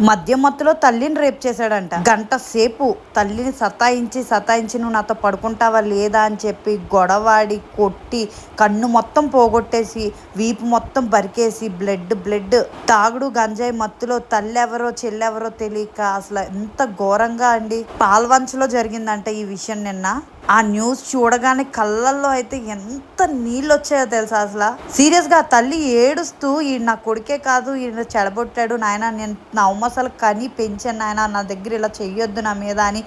మద్యం మత్తులో తల్లిని రేప్ చేశాడంట. గంట సేపు తల్లిని సతాయించి నువ్వు నాతో పడుకుంటావా లేదా అని చెప్పి గొడవాడి కొట్టి కన్ను మొత్తం పోగొట్టేసి వీపు మొత్తం బరికేసి బ్లడ్ తాగుడు గంజాయి మత్తులో తల్లి ఎవరో చెల్లెవరో తెలియక అసలు ఎంత ఘోరంగా అండి. పాల్వంచలో జరిగిందంట ఈ విషయం నిన్న. ఆ న్యూస్ చూడగానే కళ్ళల్లో అయితే ఎంత నీళ్ళు వచ్చాయో తెలుసా. అసలు సీరియస్గా ఆ తల్లి ఏడుస్తూ ఈ నా కొడుకే కాదు ఈయన చెడబొట్టాడు నాయన, నేను నా అమ్మసలు కని పెంచాను నాయన, నా దగ్గర ఇలా చెయ్యొద్దు నా మీద అని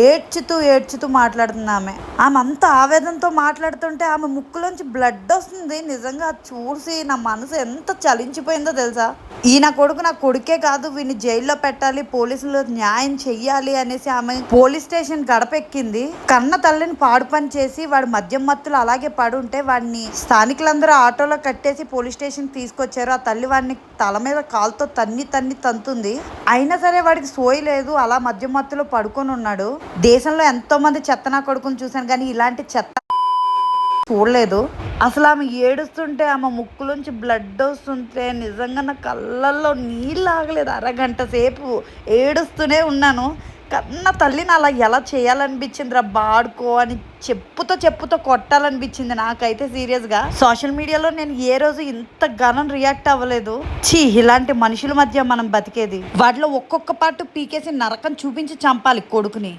ఏడ్చుతూ మాట్లాడుతుంది ఆమె. అంత ఆవేదనతో మాట్లాడుతుంటే ఆమె ముక్కులోంచి బ్లడ్ వస్తుంది. నిజంగా చూసి నా మనసు ఎంత చలించిపోయిందో తెలుసా. ఈ నా కొడుకు నా కొడుకే కాదు, వీడిని జైల్లో పెట్టాలి, పోలీసులు న్యాయం చెయ్యాలి అనేసి ఆమె పోలీస్ స్టేషన్ గడపెక్కింది. కన్న తల్లిని పాడు పని చేసి వాడు మద్యం మత్తులు అలాగే పడుంటే వాడిని స్థానికులందరూ ఆటోలో కట్టేసి పోలీస్ స్టేషన్ తీసుకొచ్చారు. ఆ తల్లి వాడిని తల మీద కాలుతో తన్ని తంతుంది. అయినా సరే వాడికి సోయి లేదు, అలా మద్యం మత్తులో పడుకొని ఉన్నాడు. దేశంలో ఎంతో మంది చెత్త నా కొడుకుని చూశాను కానీ ఇలాంటి చెత్త చూడలేదు. అసలు ఆమె ఏడుస్తుంటే ఆమె ముక్కులోంచి బ్లడ్ వస్తుంటే నిజంగా నా కళ్ళల్లో నీళ్ళు ఆగలేదు. అరగంట సేపు ఏడుస్తూనే ఉన్నాను. కన్న తల్లిని అలా ఎలా చేయాలనిపించింది రా బాడుకో అని చెప్పుతో కొట్టాలనిపించింది నాకైతే సీరియస్గా. సోషల్ మీడియాలో నేను ఏ రోజు ఇంత ఘనం రియాక్ట్ అవ్వలేదు. ఇలాంటి మనుషుల మధ్య మనం బతికేది. వాటిలో ఒక్కొక్క పాటు పీకేసి నరకం చూపించి చంపాలి కొడుకుని.